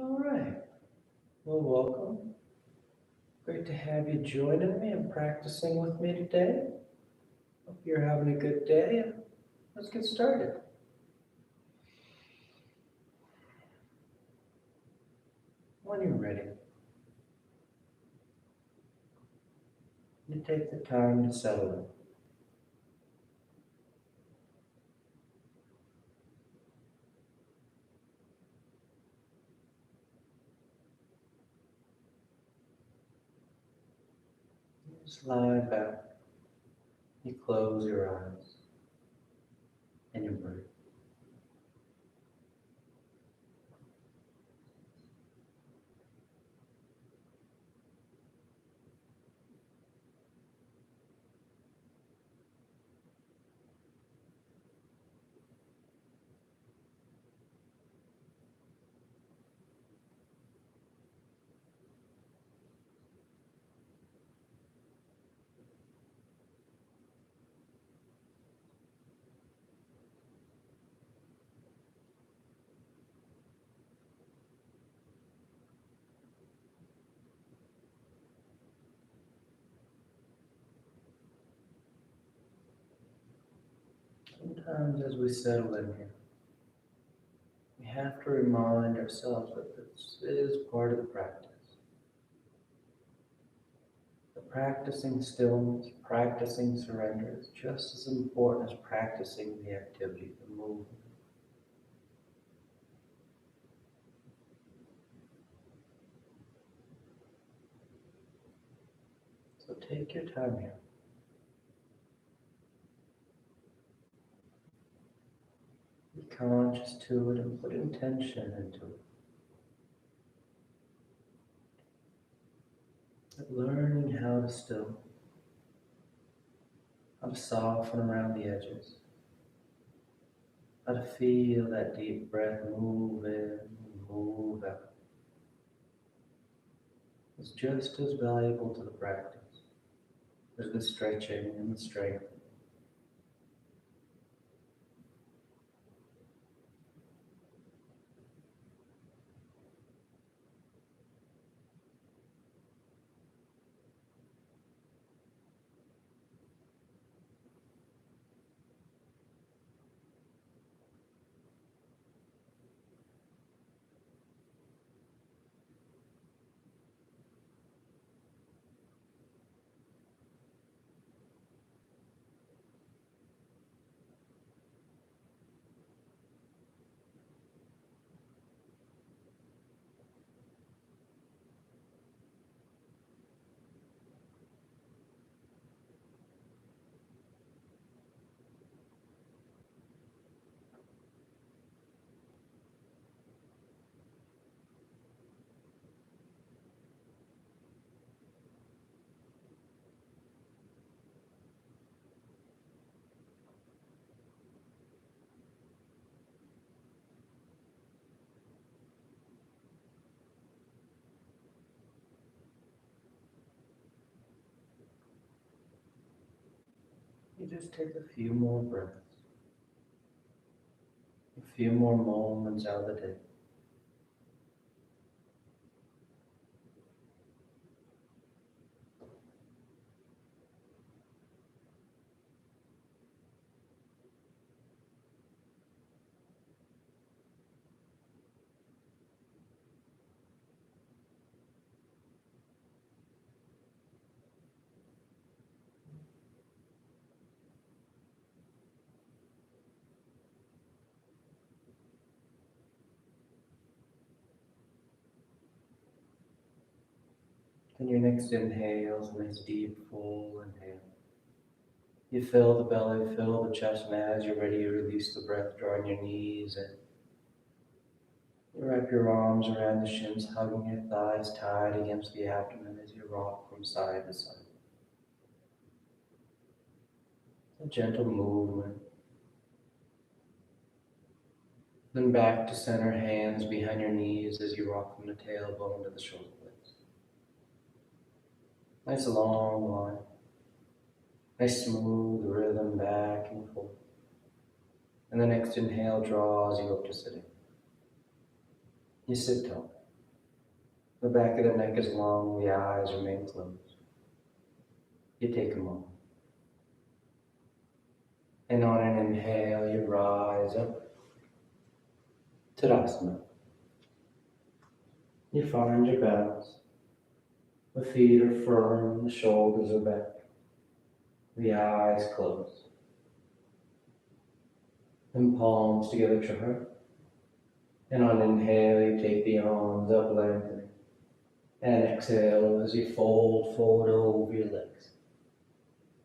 All right. Well, welcome. Great to have you joining me and practicing with me today. Hope you're having a good day. Let's get started. When you're ready, you take the time to settle in. You just lie back. You close your eyes and you breathe. Sometimes as we settle in here, we have to remind ourselves that this is part of the practice. The practicing stillness, practicing surrender is just as important as practicing the activity, the movement. So take your time here. Be conscious to it and put intention into it. But learning how to still, how to soften around the edges, how to feel that deep breath move in, move out. It's just as valuable to the practice as the stretching and the strength. You just take a few more breaths, a few more moments out of the day. Then your next inhale is a nice deep full inhale. You fill the belly, fill the chest, and as you're ready, you release the breath, drawing your knees in. You wrap your arms around the shins, hugging your thighs tight against the abdomen as you rock from side to side. A gentle movement. Then back to center, hands behind your knees as you rock from the tailbone to the shoulder blades. Nice long line. Nice smooth rhythm back and forth. And the next inhale draws you up to sitting. You sit tall. The back of the neck is long, the eyes remain closed. You take a moment. And on an inhale, you rise up. Tadasana. You find your balance. The feet are firm, the shoulders are back, the eyes closed. And palms together to heart. And on inhale, you take the arms up, lengthening. And exhale as you fold forward over your legs.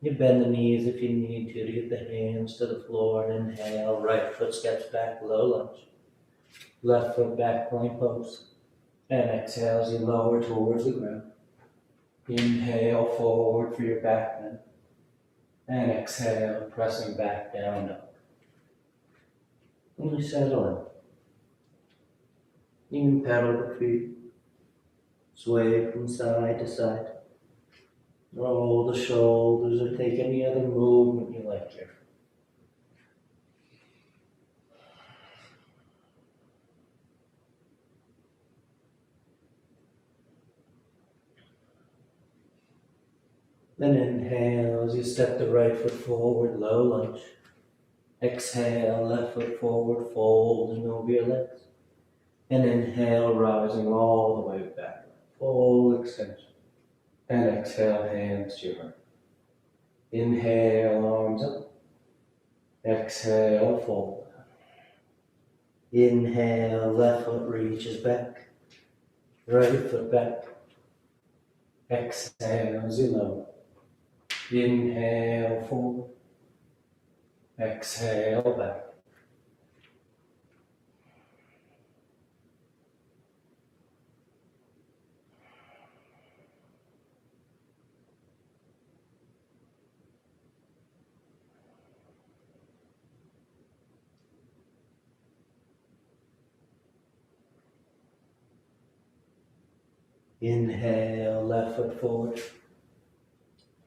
You bend the knees if you need to get the hands to the floor. And inhale, right foot steps back, low lunge. Left foot back, plank pose. And exhale as you lower towards the ground. Inhale forward for your back bend. And exhale, pressing back down up. And you settle in. You can pedal the feet. Sway from side to side. Roll the shoulders or take any other movement you like here. Then inhale as you step the right foot forward, low lunge. Exhale, left foot forward, folding over your legs. And inhale, rising all the way back. Full extension. And exhale, hands to your heart. Inhale, arms up. Exhale, fold. Inhale, left foot reaches back. Right foot back. Exhale as you lower. Inhale, forward. Exhale, back. Inhale, left foot forward.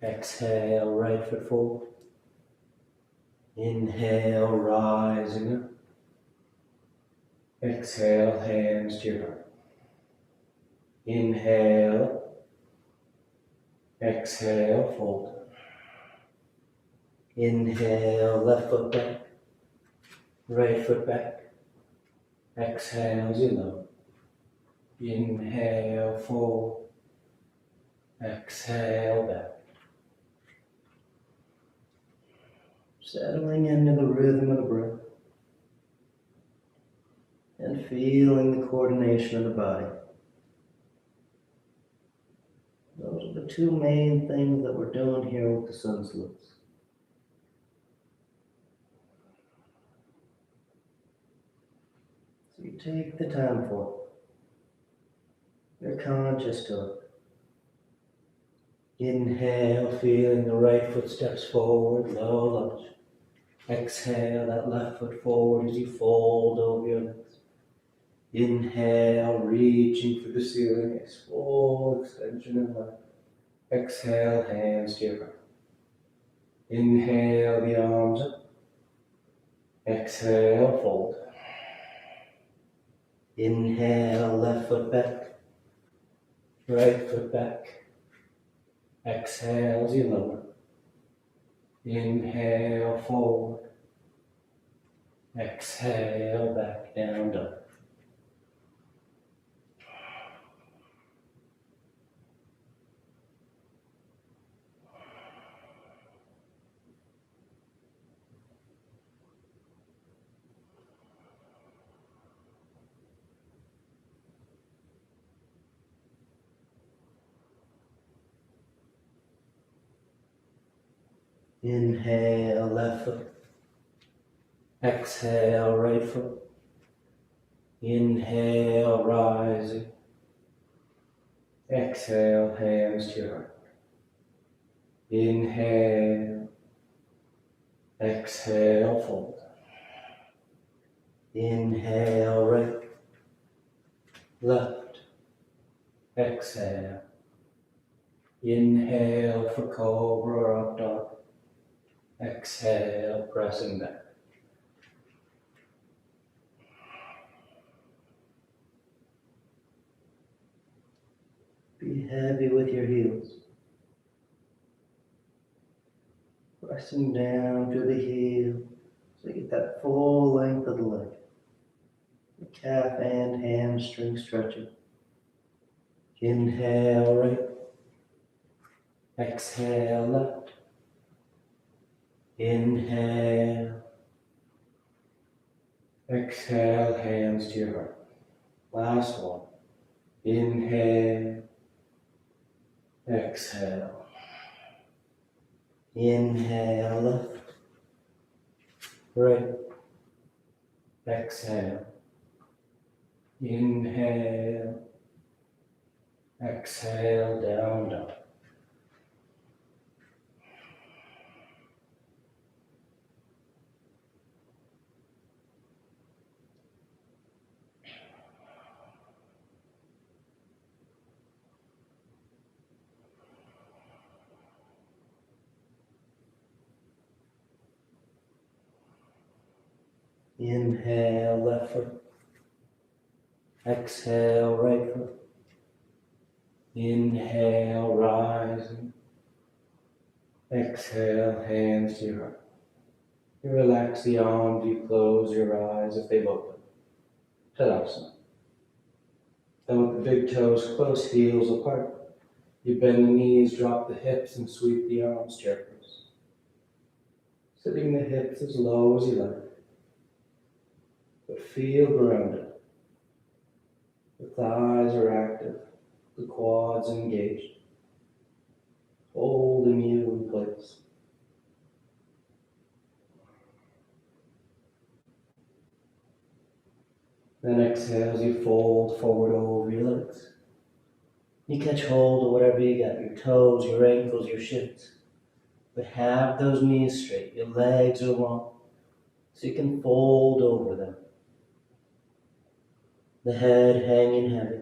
Exhale, right foot forward. Inhale, rising up. Exhale, hands to your heart. Inhale. Exhale, fold. Inhale, left foot back. Right foot back. Exhale as you lower. Inhale, forward. Exhale, back. Settling into the rhythm of the breath. And feeling the coordination of the body. Those are the two main things that we're doing here with the sun salutes. So you take the time for it. You're conscious to it. Inhale, feeling the right foot steps forward, low lunge. Exhale, that left foot forward as you fold over your legs. Inhale, reaching for the ceiling, full extension and lift. Exhale, hands to your heart. Inhale, the arms up. Exhale, fold. Inhale, left foot back. Right foot back. Exhale as you lower. Inhale, forward. Exhale, back down, dog. Inhale, left foot. Exhale, right foot. Inhale, rising. Exhale, hands to your heart. Inhale. Exhale, fold. Inhale, right. Left. Exhale. Inhale for cobra or up dog. Exhale, pressing back. heavy with your heels. Pressing down through the heel so you get that full length of the leg. The calf and hamstring stretching. Inhale right. Exhale left. Inhale. Exhale, hands to your heart. Last one. Inhale. Exhale. Inhale left. Right. Exhale. Inhale. Exhale, down, down. Inhale, left foot. Exhale, right foot. Inhale, rising. Exhale, hands to your heart. You relax the arms, you close your eyes if they've opened. Tadasana. Then with the big toes close, heels apart. You bend the knees, drop the hips, and sweep the arms chair pose. Sitting the hips as low as you like. But feel grounded. The thighs are active, the quads engaged, holding you in place. Then exhale as you fold forward over your legs. You catch hold of whatever you got, your toes, your ankles, your shins. But have those knees straight, your legs are long, so you can fold over them. The head hanging heavy.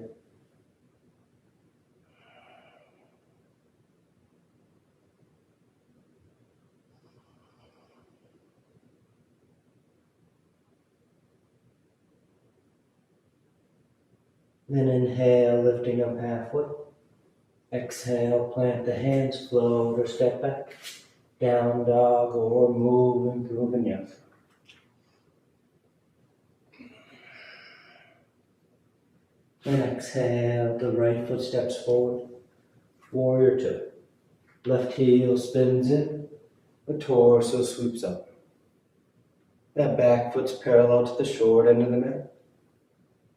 Then inhale, lifting up halfway. Exhale, plant the hands, float or step back. Down dog or moving through vinyasa. Then exhale, the right foot steps forward. Warrior two. Left heel spins in, the torso sweeps up. That back foot's parallel to the short end of the mat.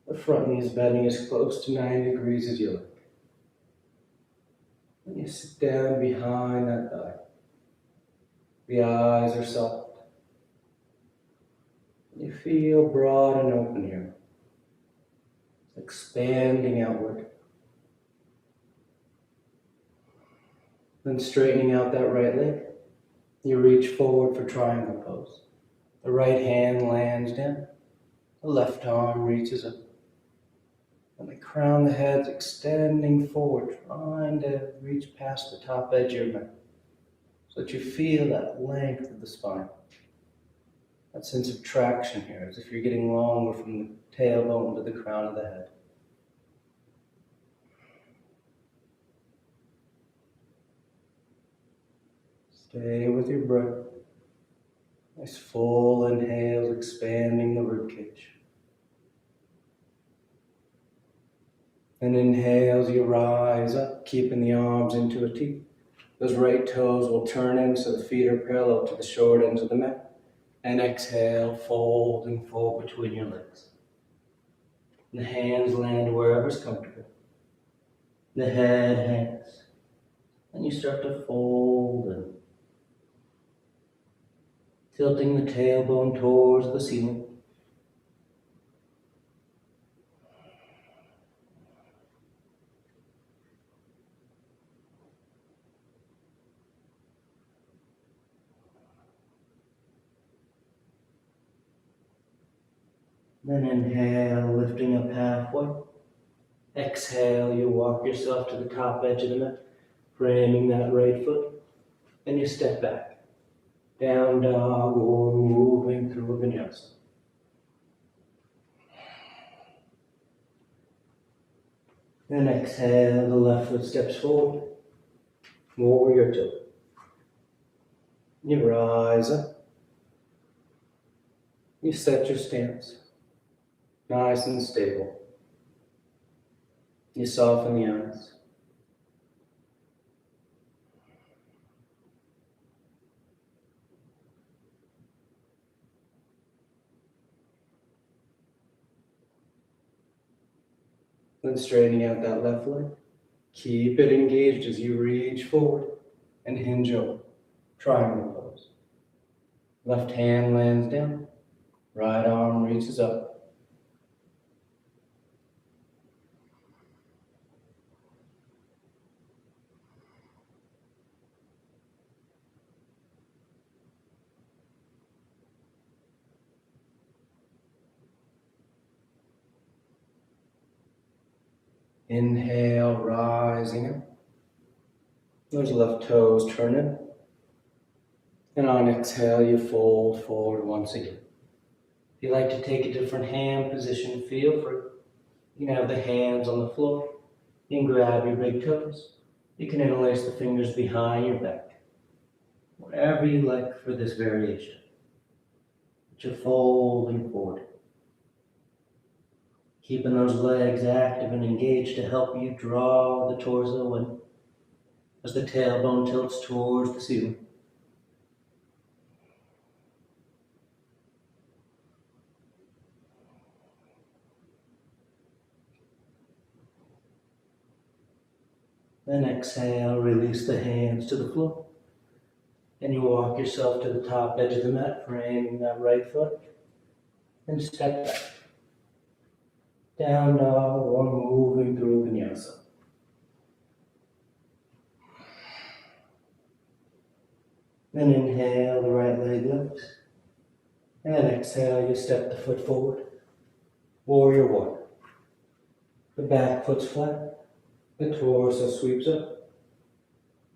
The front knee is bending as close to 90 degrees as you like. And you sit down behind that thigh. The eyes are soft. You feel broad and open here. Expanding outward. Then straightening out that right leg. You reach forward for triangle pose. The right hand lands down. The left arm reaches up. And the crown of the head's extending forward, trying to reach past the top edge of your mat. So that you feel that length of the spine. That sense of traction here, as if you're getting longer from the tailbone to the crown of the head. Stay with your breath. Nice full inhales, expanding the ribcage. And inhales, you rise up, keeping the arms into a T. Those right toes will turn in so the feet are parallel to the short ends of the mat. And exhale, fold and fold between your legs. The hands land wherever's comfortable. The head hangs. And you start to fold and tilting the tailbone towards the ceiling. Then inhale, lifting up halfway. Exhale, you walk yourself to the top edge of the mat, framing that right foot, and you step back. Down dog or moving through a vinyasa. Then exhale, the left foot steps forward, warrior two. You rise up. You set your stance, nice and stable. You soften the eyes. Then straightening out that left leg. Keep it engaged as you reach forward and hinge over. Triangle pose. Left hand lands down. Right arm reaches up. Inhale, rising up. Those left toes turning. And on exhale, you fold forward once again. If you like to take a different hand position, feel free. You can have the hands on the floor. You can grab your big toes. You can interlace the fingers behind your back. Whatever you like for this variation. But you're folding forward. Keeping those legs active and engaged to help you draw the torso in as the tailbone tilts towards the ceiling. Then exhale, release the hands to the floor. And you walk yourself to the top edge of the mat, framing that right foot. And step back. Down dog or moving through vinyasa. Then inhale, the right leg lifts. And then exhale, you step the foot forward. Warrior one. The back foot's flat. The torso sweeps up.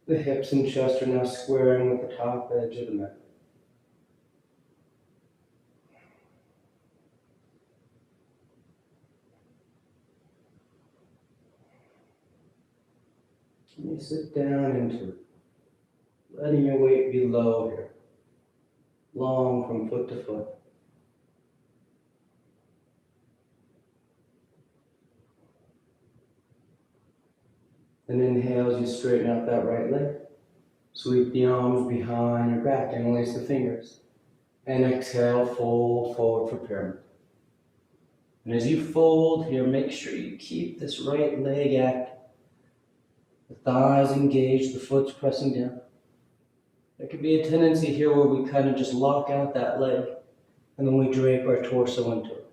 The hips and chest are now squaring with the top edge of the mat. And you sit down into it, letting your weight be low here, long from foot to foot. Then inhale as you straighten out that right leg. Sweep the arms behind your back, interlace the fingers. And exhale, fold forward for pyramid. And as you fold here, make sure you keep this right leg active. The thighs engaged, the foot's pressing down. There could be a tendency here where we kind of just lock out that leg and then we drape our torso into it.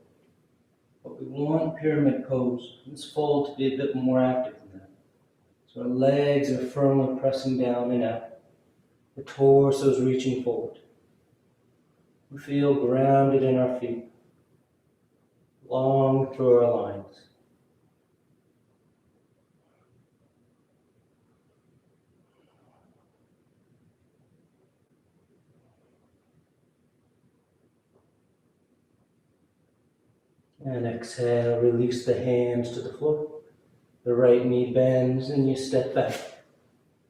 But we want pyramid pose, this fold, to be a bit more active than that. So our legs are firmly pressing down and out. The torso is reaching forward. We feel grounded in our feet, long through our lines. And exhale, release the hands to the floor. The right knee bends and you step back.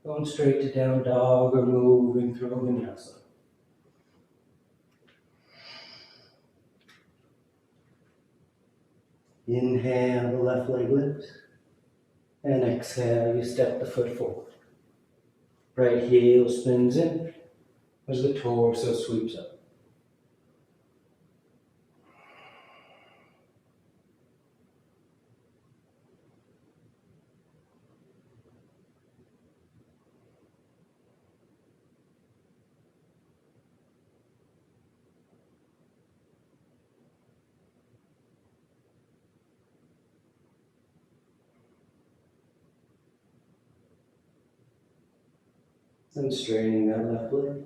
Going straight to down dog or moving through vinyasa. Inhale, the left leg lifts. And exhale, you step the foot forward. Right heel spins in as the torso sweeps up. Then straightening that left leg.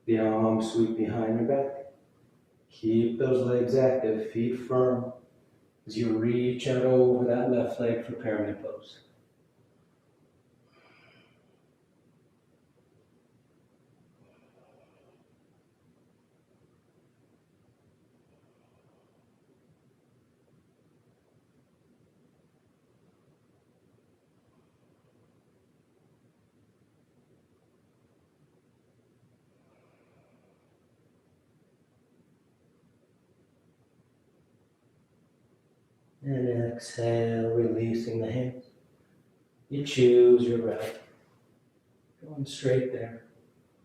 The arms sweep behind your back. Keep those legs active, feet firm, as you reach out over that left leg for pyramid pose. And exhale, releasing the hands. You choose your breath. Going straight there.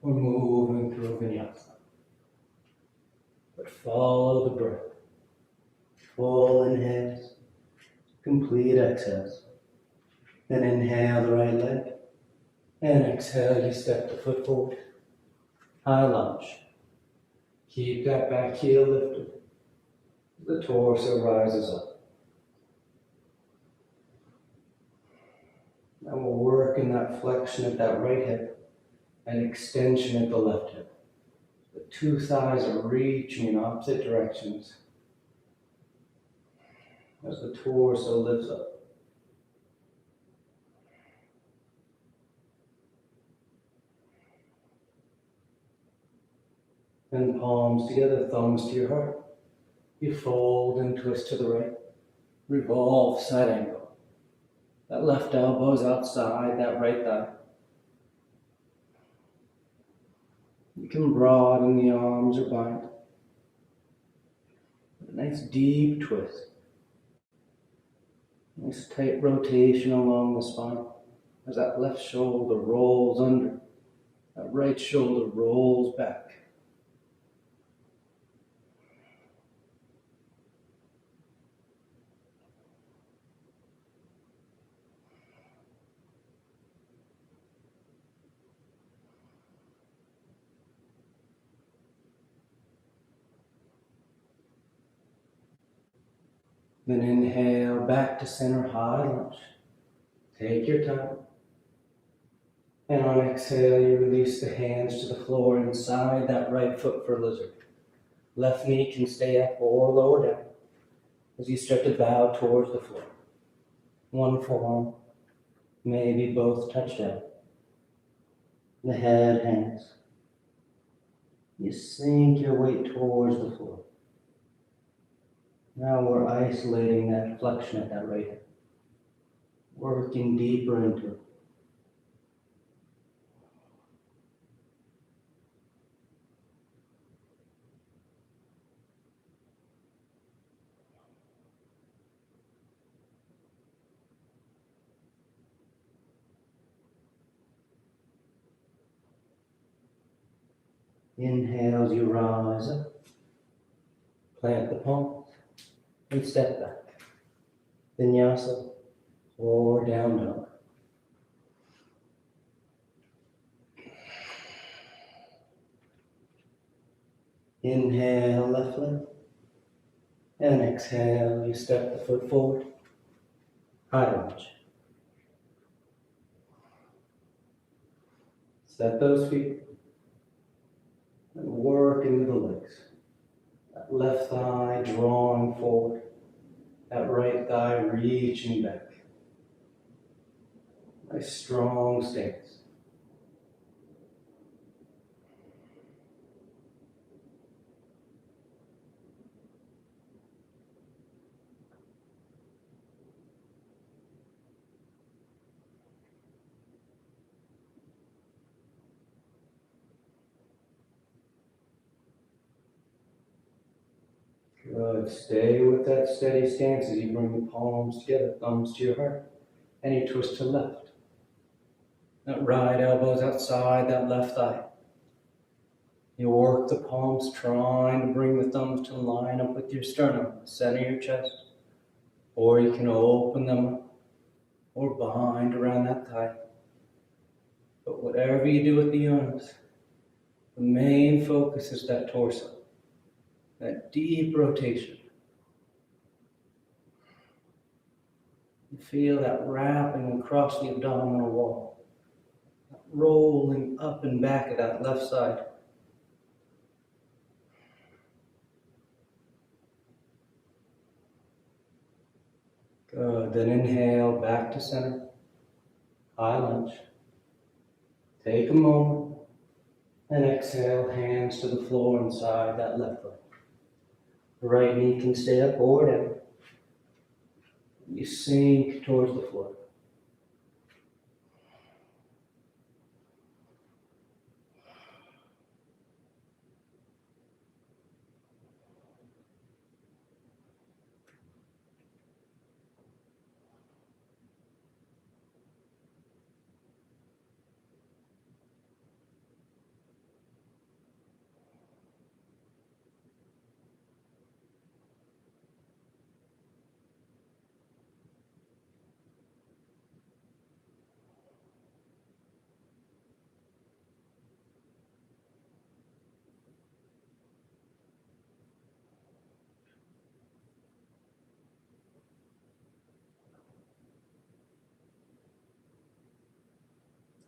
Or moving through vinyasa. But follow the breath. Full inhales. Complete exhales. Then inhale the right leg. And exhale, you step the foot forward. High lunge. Keep that back heel lifted. The torso rises up. And we'll work in that flexion at that right hip and extension at the left hip. The two thighs are reaching in opposite directions as the torso lifts up. And palms together, thumbs to your heart. You fold and twist to the right. Revolve side angle. That left elbow's outside that right thigh. You can broaden the arms or bind. A nice deep twist. Nice tight rotation along the spine as that left shoulder rolls under. That right shoulder rolls back. Then inhale back to center, high lunge. Take your time. And on exhale, you release the hands to the floor inside that right foot for lizard. Left knee can stay up or lower down as you start to bow towards the floor. One forearm, maybe both touch down. The head hangs. You sink your weight towards the floor. Now we're isolating that flexion at that right hip. Working deeper into it. Inhale as you rise up. Plant the palms and step back. Vinyasa or down dog. Inhale, left leg. And exhale, you step the foot forward. High lunge. Set those feet. And work into the legs. That left thigh drawing forward. That right thigh reaching back. Nice strong stance. Good. Stay with that steady stance as you bring the palms together, thumbs to your heart, and you twist to the left. That right elbow's outside that left thigh. You work the palms, trying to bring the thumbs to line up with your sternum, center your chest, or you can open them up or bind around that thigh. But whatever you do with the arms, the main focus is that torso, that deep rotation. You feel that wrapping across the abdominal wall, rolling up and back of that left side. Good. Then inhale back to center. High lunge. Take a moment and exhale, hands to the floor inside that left leg. The right knee can stay up or down. You sink towards the floor.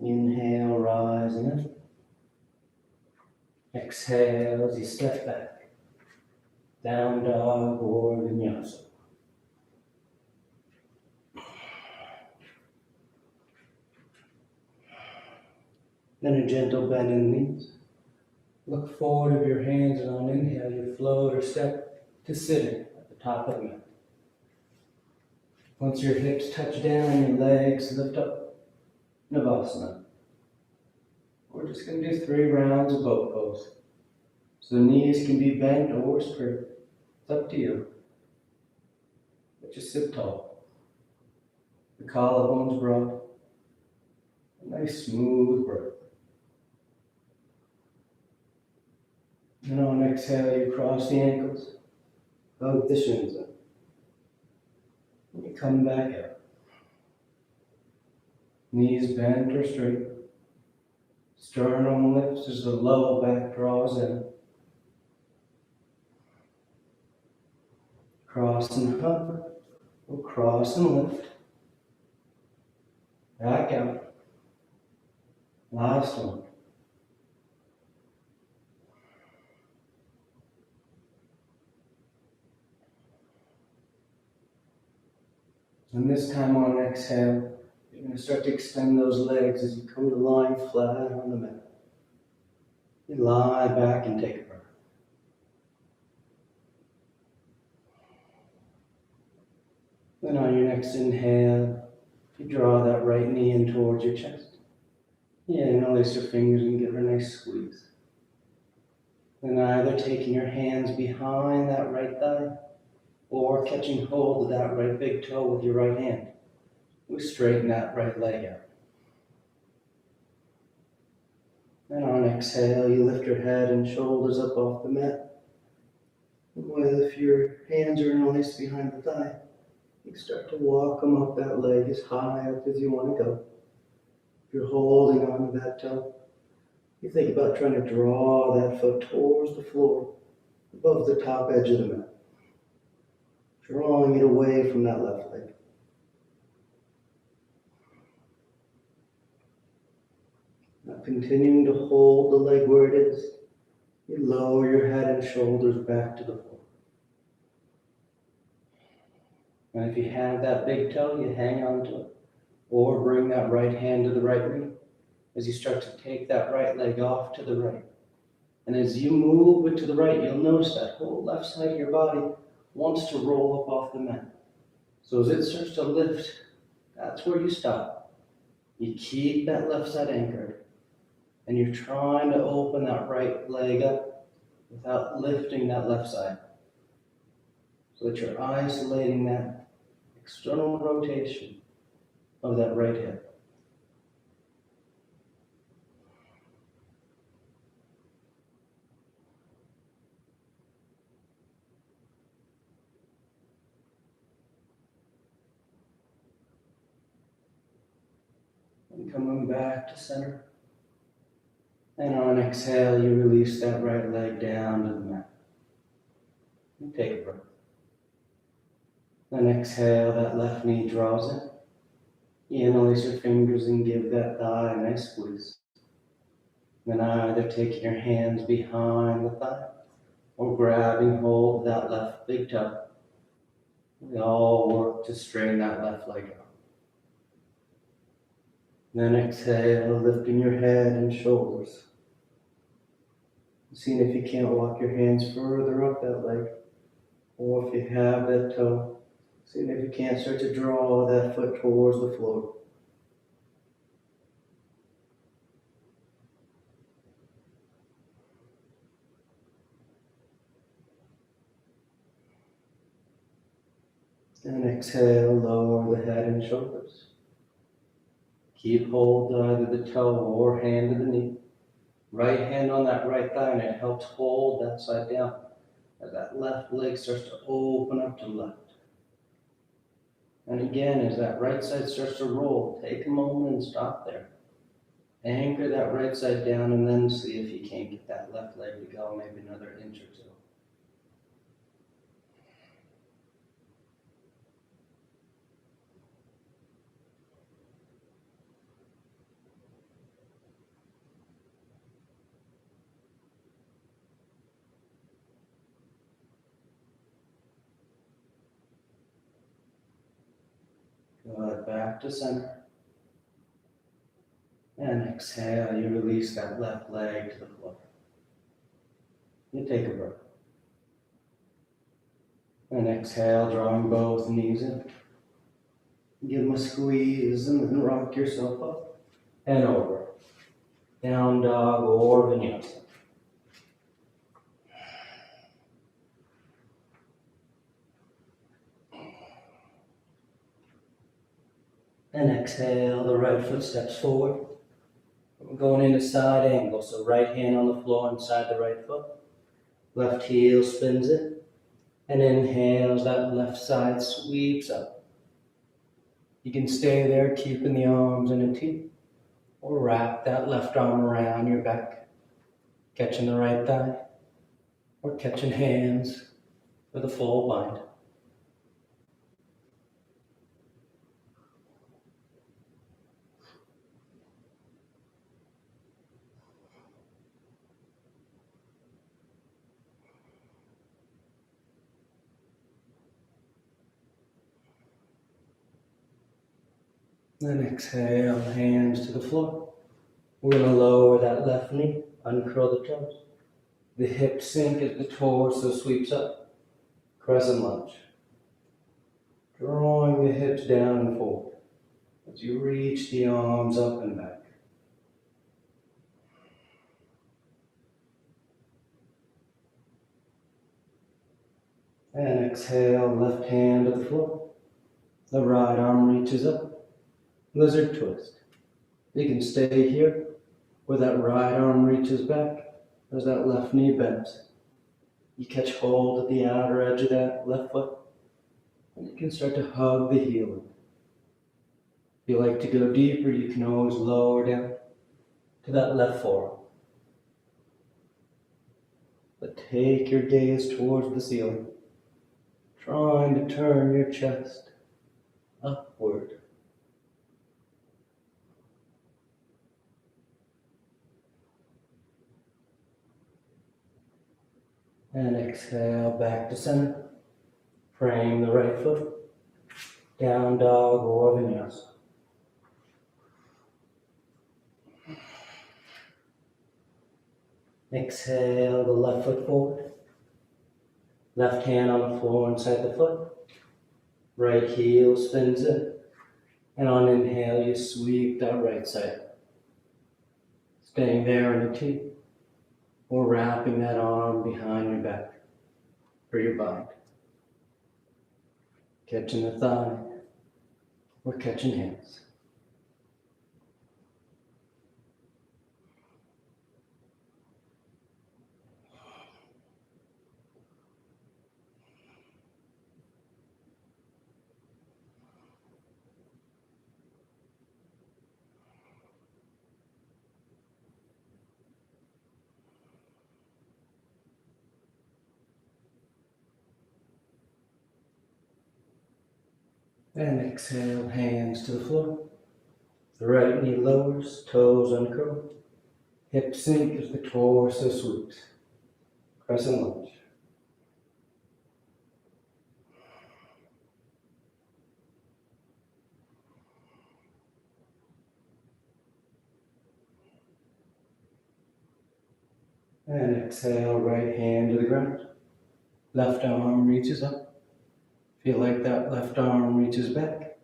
Inhale, rising up. Exhale as you step back. Down dog or vinyasa. Then a gentle bend in the knees. Look forward of your hands, and on inhale you float or step to sitting at the top of the mat. Once your hips touch down, your legs lift up, Navasana. We're just going to do 3 rounds of boat pose. So the knees can be bent or straight. It's up to you. But just sit tall. The collarbones broad. A nice smooth breath. And on exhale, you cross the ankles, hug the shins in. And you come back out. Knees bent or straight. Sternum lifts as the low back draws in. Cross and hug. We'll cross and lift. Back out. Last one. And this time on exhale, you're going to start to extend those legs as you come to lying flat on the mat. You lie back and take a breath. Then on your next inhale, you draw that right knee in towards your chest. Yeah, and release your fingers and give her a nice squeeze. Then either taking your hands behind that right thigh or catching hold of that right big toe with your right hand. We straighten that right leg out. And on exhale, you lift your head and shoulders up off the mat. And if your hands are released behind the thigh, you start to walk them up that leg as high up as you want to go. If you're holding on to that toe, you think about trying to draw that foot towards the floor, above the top edge of the mat. Drawing it away from that left leg. Now continuing to hold the leg where it is, you lower your head and shoulders back to the floor. And if you have that big toe, you hang on to it. Or bring that right hand to the right knee as you start to take that right leg off to the right. And as you move it to the right, you'll notice that whole left side of your body wants to roll up off the mat. So as it starts to lift, that's where you stop. You keep that left side anchored. And you're trying to open that right leg up without lifting that left side. So that you're isolating that external rotation of that right hip. And coming back to center. And on exhale, you release that right leg down to the mat. And take a breath. Then exhale, that left knee draws in. You release your fingers and give that thigh a nice squeeze. Then either taking your hands behind the thigh or grabbing hold of that left big toe. We all work to straighten that left leg out. Then exhale, lifting your head and shoulders. Seeing if you can't walk your hands further up that leg. Or if you have that toe, seeing if you can't start to draw that foot towards the floor. And exhale, lower the head and shoulders. Keep hold of either the toe or hand to the knee. Right hand on that right thigh, and it helps hold that side down as that left leg starts to open up to the left. And again, as that right side starts to roll, take a moment and stop there. Anchor that right side down and then see if you can't get that left leg to go maybe another inch or two. Inhale back to center. And exhale, you release that left leg to the floor. You take a breath. And exhale, drawing both knees in. Give them a squeeze and then rock yourself up and over. Down dog or vinyasa. And exhale, the right foot steps forward. We're going into side angle, so right hand on the floor inside the right foot. Left heel spins it. And inhales, that left side sweeps up. You can stay there, keeping the arms in a T. Or wrap that left arm around your back. Catching the right thigh. Or catching hands with a full bind. Then exhale, hands to the floor. We're going to lower that left knee, uncurl the toes. The hips sink as the torso sweeps up. Crescent lunge. Drawing the hips down and forward as you reach the arms up and back. And exhale, left hand to the floor. The right arm reaches up. Lizard twist. You can stay here where that right arm reaches back as that left knee bends. You catch hold at the outer edge of that left foot and you can start to hug the heel. If you like to go deeper, you can always lower down to that left forearm. But take your gaze towards the ceiling, trying to turn your chest upward. And exhale back to center. Frame the right foot. Down dog or vinyasa. Exhale the left foot forward. Left hand on the floor inside the foot. Right heel spins in. And on inhale, you sweep that right side. Staying there in a T. Or wrapping that arm behind your back for your bind. Catching the thigh or catching hands. And exhale, hands to the floor. The right knee lowers, toes uncurl. Hips sink as the torso swoops. Crescent lunge. And exhale, right hand to the ground. Left arm reaches up. Feel like that left arm reaches back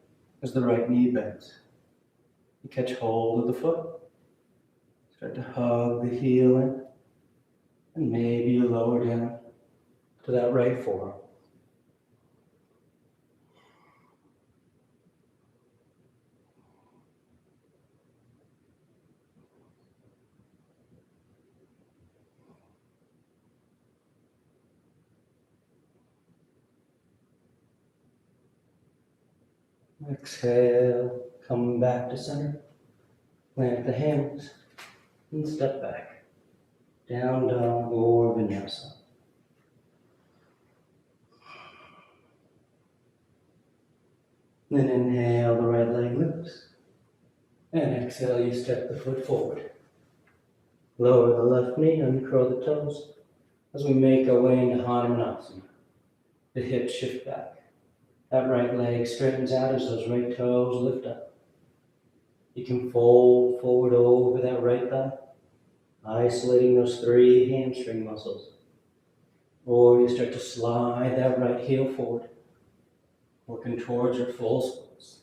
as the right knee bends. You catch hold of the foot. Start to hug the heel in. And maybe you lower down to that right forearm. Exhale, come back to center. Plant the hands and step back. Down dog or vinyasa. Then inhale, the right leg lifts. And exhale, you step the foot forward. Lower the left knee, uncurl the toes as we make our way into Hanumanasana. The hips shift back. That right leg straightens out as those right toes lift up. You can fold forward over that right thigh, isolating those 3 hamstring muscles. Or you start to slide that right heel forward, working towards your full splits.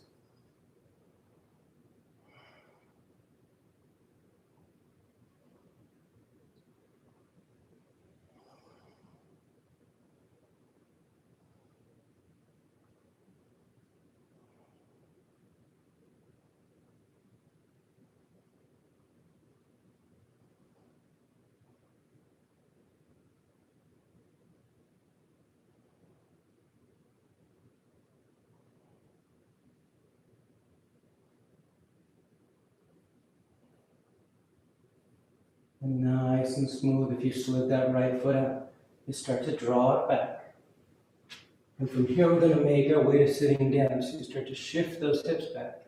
And nice and smooth, if you slid that right foot out, you start to draw it back. And from here, we're going to make our way to sitting down. So you start to shift those hips back.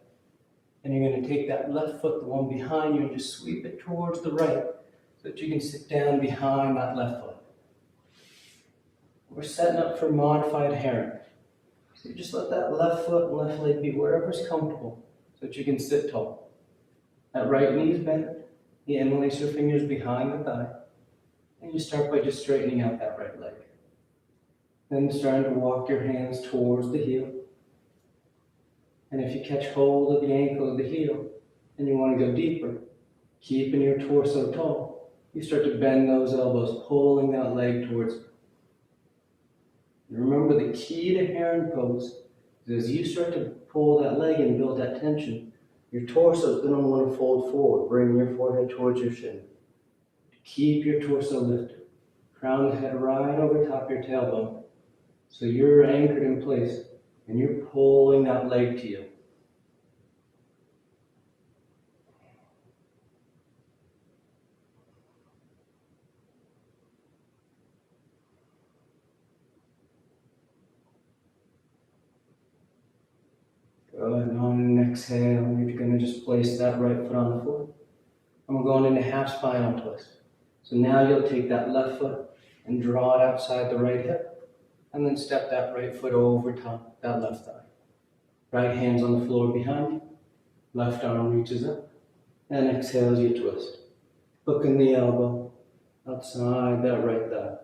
And you're going to take that left foot, the one behind you, and just sweep it towards the right so that you can sit down behind that left foot. We're setting up for modified heron. So you just let that left foot and left leg be wherever's comfortable so that you can sit tall. That right knee is bent. You interlace your fingers behind the thigh. And you start by just straightening out that right leg. Then starting to walk your hands towards the heel. And if you catch hold of the ankle of the heel and you want to go deeper, keeping your torso tall, you start to bend those elbows, pulling that leg towards you. And remember, the key to heron pose is as you start to pull that leg and build that tension, your torso is going to want to fold forward, bring your forehead towards your shin. Keep your torso lifted. Crown the head right over top your tailbone. So you're anchored in place and you're pulling that leg to you. Good. And on an exhale, you're going to just place that right foot on the floor. And we're going into half spinal twist. So now you'll take that left foot and draw it outside the right hip. And then step that right foot over top that left thigh. Right hand's on the floor behind you. Left arm reaches up. And exhale as you twist. Hooking the elbow outside that right thigh.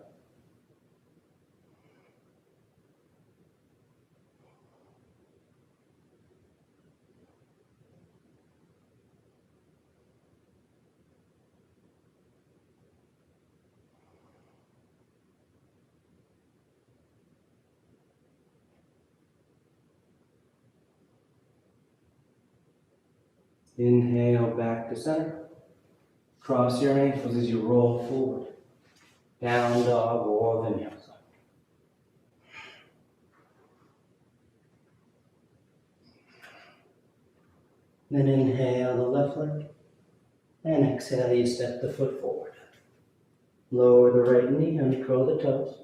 Inhale back to center. Cross your ankles as you roll forward. Down dog or vinyasa. Then inhale the left leg. And exhale, you step the foot forward. Lower the right knee and curl the toes.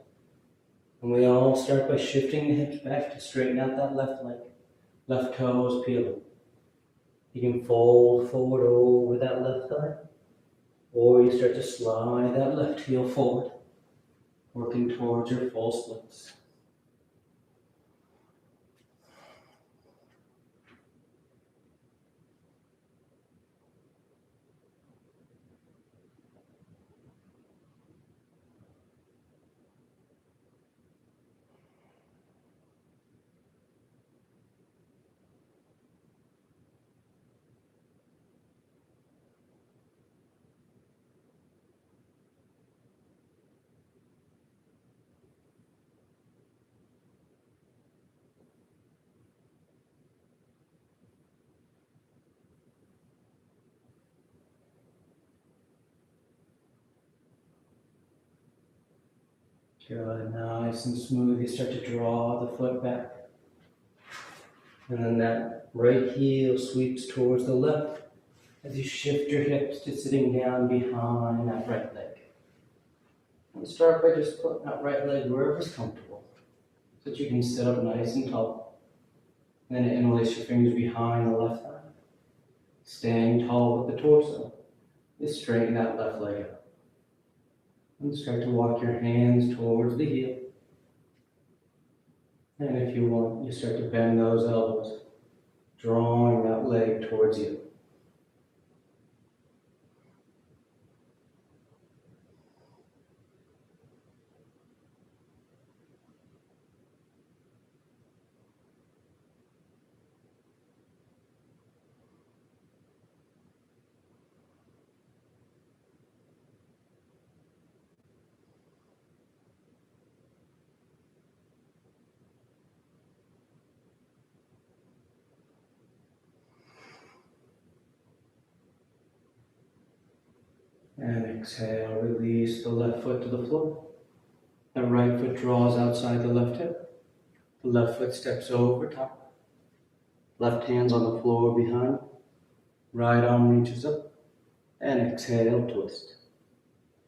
And we all start by shifting the hips back to straighten out that left leg. Left toes peeling. You can fold forward over that left thigh. Or you start to slide that left heel forward, working towards your full splits. Good, nice and smooth. You start to draw the foot back. And then that right heel sweeps towards the left as you shift your hips to sitting down behind that right leg. And start by just putting that right leg wherever's comfortable so that you can sit up nice and tall. And then interlace your fingers behind the left thigh. Staying tall with the torso. Just straighten that left leg out. And start to walk your hands towards the heel. And if you want, you start to bend those elbows, drawing that leg towards you. And exhale, release the left foot to the floor. The right foot draws outside the left hip. The left foot steps over top. Left hand's on the floor behind. Right arm reaches up. And exhale, twist.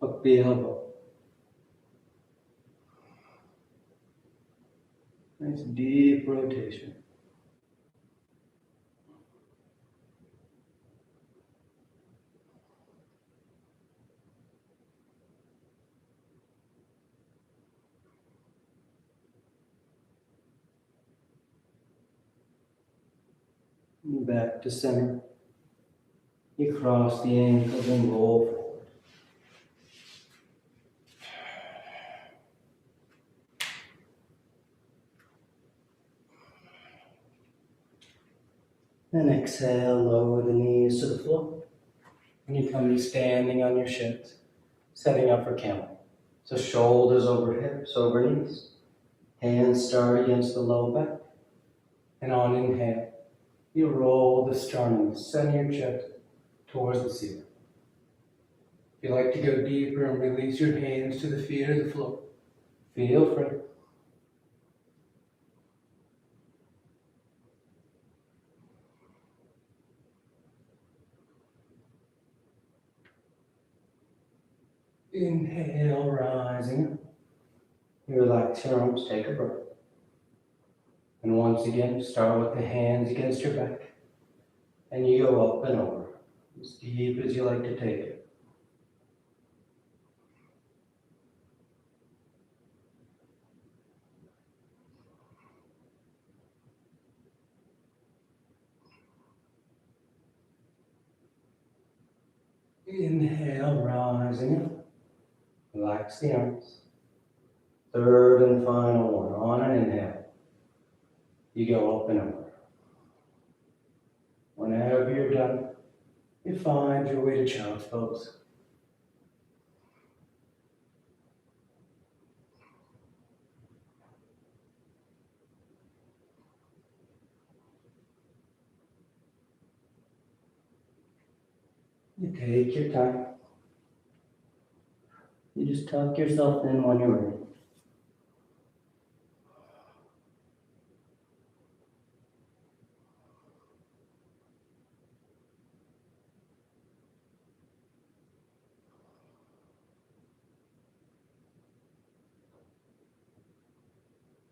Hook the elbow. Nice deep rotation. Back to center. You cross the ankles and roll forward. And exhale, lower the knees to the floor. And you come to standing on your shins, setting up for camel. So shoulders over hips, over knees. Hands start against the low back. And on inhale, you roll the sternum, center your chest towards the ceiling. If you like to go deeper and release your hands to the feet or the floor, feel free. Inhale, rising up. You relax your arms, take a breath. And once again, start with the hands against your back. And you go up and over, as deep as you like to take it. Inhale, rising up. Relax the arms. Third and final one. On an inhale, you go up and over. Whenever you're done, you find your way to child's pose. You take your time. You just tuck yourself in when you're ready.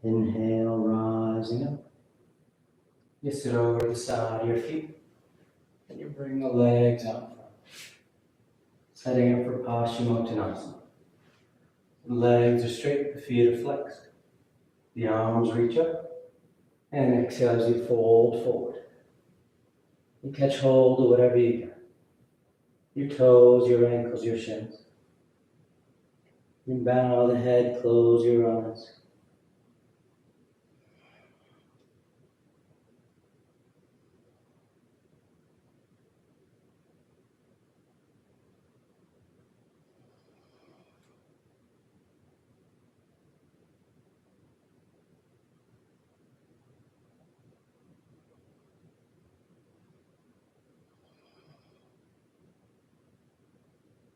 Inhale, rising up. You sit over to the side of your feet, and you bring the legs out front. Setting up for Paschimottanasana. The legs are straight, the feet are flexed. The arms reach up, and exhale as you fold forward. You catch hold of whatever you can. Your toes, your ankles, your shins. You bow the head, close your eyes.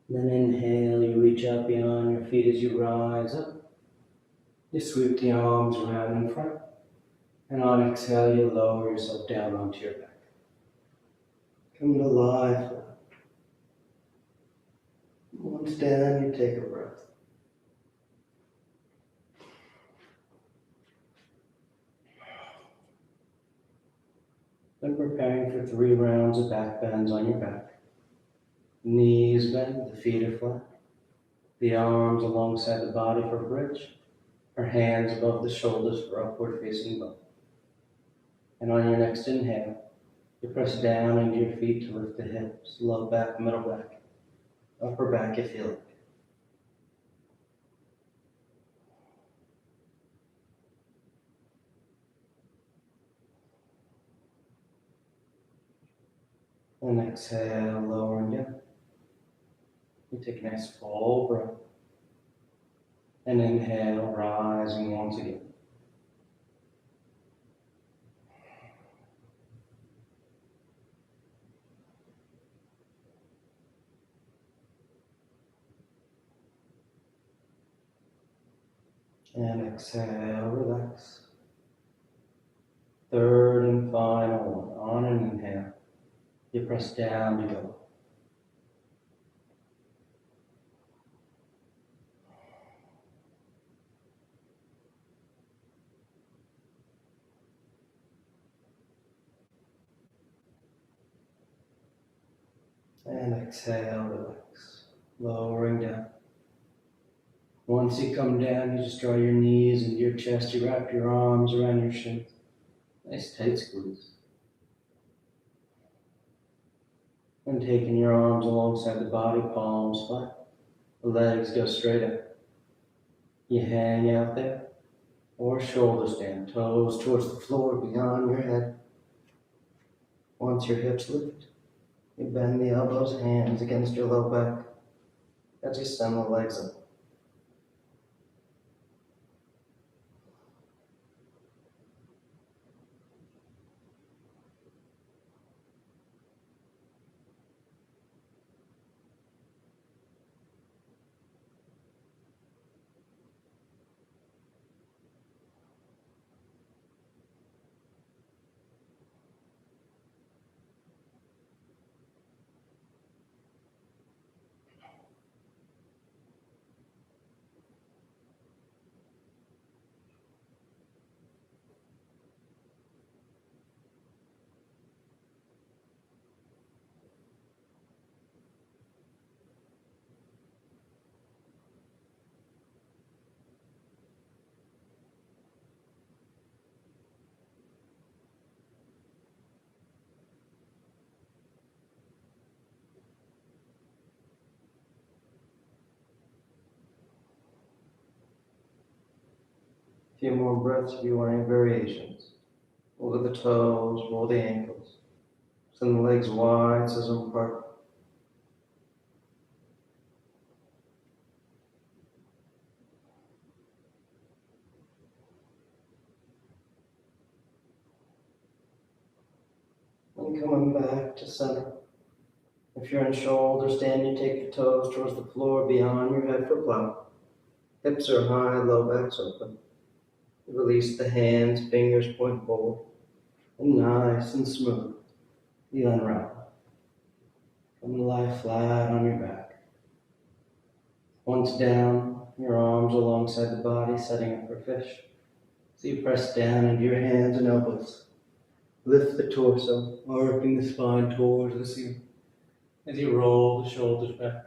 Then inhale, you reach out beyond your feet as you rise up. You sweep the arms around in front. And on exhale, you lower yourself down onto your back. Come to lie flat. Once down, you take a breath. Then preparing for 3 rounds of back bends on your back. Knees bend, the feet are flat. The arms alongside the body for bridge. Our hands above the shoulders for upward facing bow. And on your next inhale, you press down into your feet to lift the hips, low back, middle back, upper back if you like. And exhale, lowering down. You take a nice full breath. And inhale, rising once again. And exhale, relax. Third and final one. On an inhale, you press down to go. And exhale, relax. Lowering down. Once you come down, you just draw your knees into your chest. You wrap your arms around your shins. Nice tight squeeze. And taking your arms alongside the body, palms flat. The legs go straight up. You hang out there. Or shoulders down, toes towards the floor beyond your head. Once your hips lift, you bend the elbows, hands against your low back as you send the legs up. A few more breaths if you want any variations. Roll the toes, roll the ankles. Send the legs wide, so them apart. And coming back to center. If you're in shoulder stand, you take the toes towards the floor beyond your head for plow. Hips are high, low back's open. Release the hands, fingers point forward. And nice and smooth, you unravel. Come lie flat on your back. Once down, your arms alongside the body, setting up for fish. So you press down into your hands and elbows. Lift the torso, arcing the spine towards the ceiling. As you roll the shoulders back,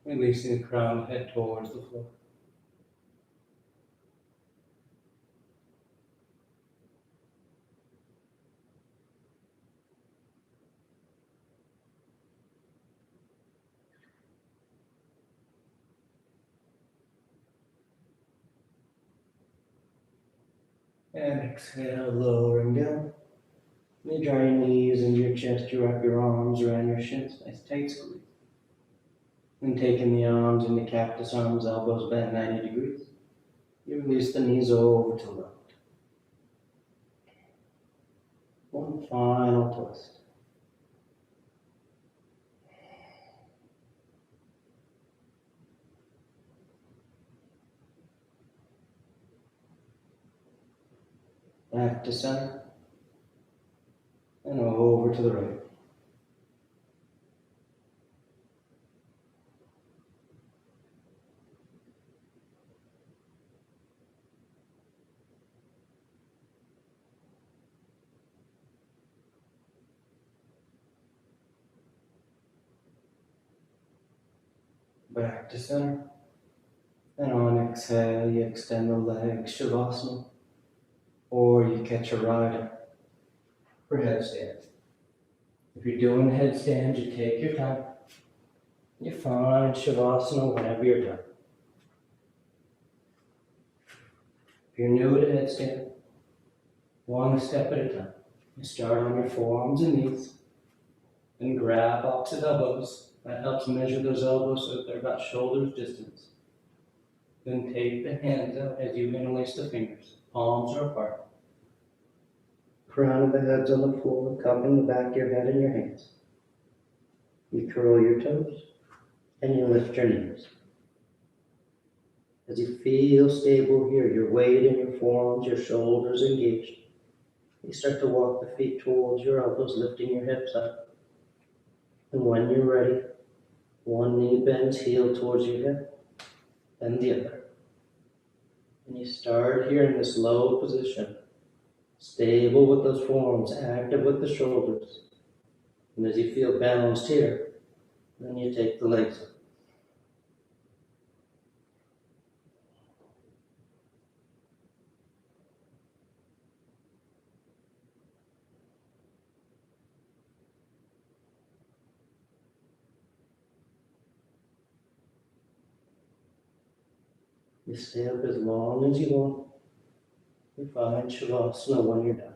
releasing the crown head towards the floor. And exhale, lowering down. You draw your knees into your chest, you wrap your arms around your shins, nice tight squeeze. And taking the arms into cactus arms, elbows bent 90 degrees. You release the knees over to left. One final twist. Back to center. And over to the right. Back to center. And on exhale, you extend the legs, Shavasana, or you catch a rider for headstand. If you're doing headstand, you take your time. You find Shavasana whenever you're done. If you're new to headstand, one step at a time. You start on your forearms and knees, and grab opposite elbows. That helps measure those elbows so that they're about shoulders distance. Then take the hands out as you interlace the fingers. Palms are apart. Crown of the head's on the floor, cupping the back of your head in your hands. You curl your toes, and you lift your knees. As you feel stable here, your weight in your forearms, your shoulders engaged. You start to walk the feet towards your elbows, lifting your hips up. And when you're ready, one knee bends, heel towards your hip, then the other. And you start here in this low position, stable with those forearms, active with the shoulders. And as you feel balanced here, then you take the legs up. You stay up as long as you want. You find Shavasana when you're done.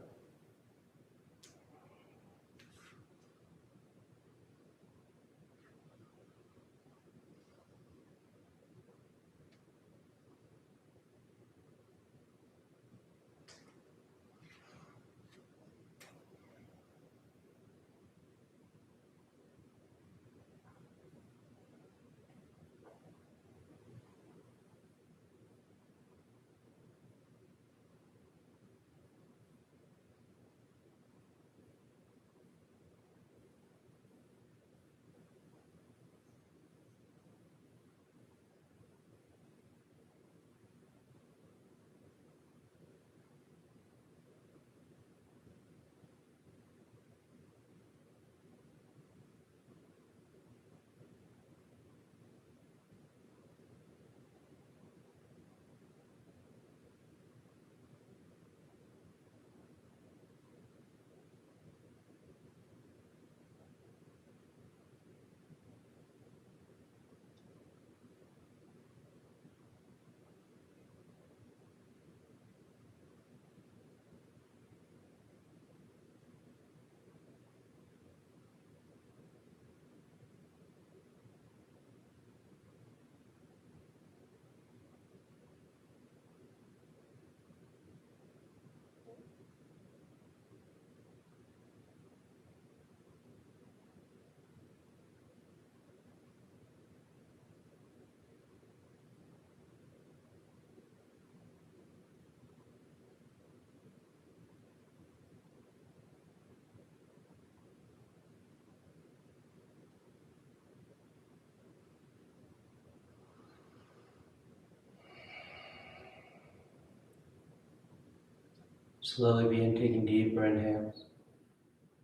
Slowly begin taking deeper inhales,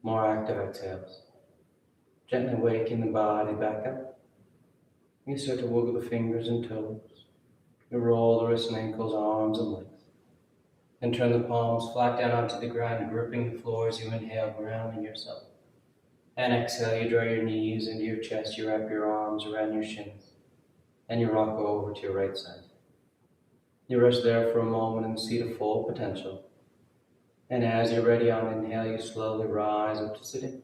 more active exhales. Gently waking the body back up. You start to wiggle the fingers and toes. You roll the wrists and ankles, arms and legs. And turn the palms flat down onto the ground, gripping the floor as you inhale, grounding yourself. And exhale, you draw your knees into your chest, you wrap your arms around your shins, and you rock over to your right side. You rest there for a moment and see the full potential. And as you're ready on inhale, you slowly rise up to sitting.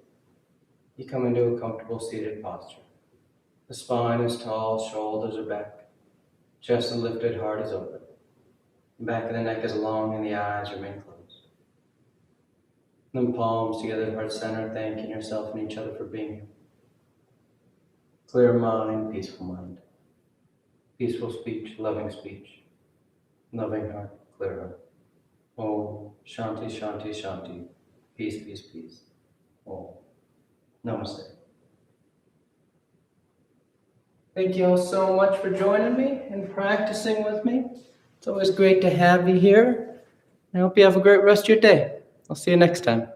You come into a comfortable seated posture. The spine is tall, shoulders are back. Chest is lifted, heart is open. The back of the neck is long and the eyes remain closed. Then palms together, heart center, thanking yourself and each other for being here. Clear mind, peaceful mind. Peaceful speech, loving speech. Loving heart, clear heart. Om Shanti Shanti Shanti. Peace, peace, peace. Om. Namaste. Thank you all so much for joining me and practicing with me. It's always great to have you here. I hope you have a great rest of your day. I'll see you next time.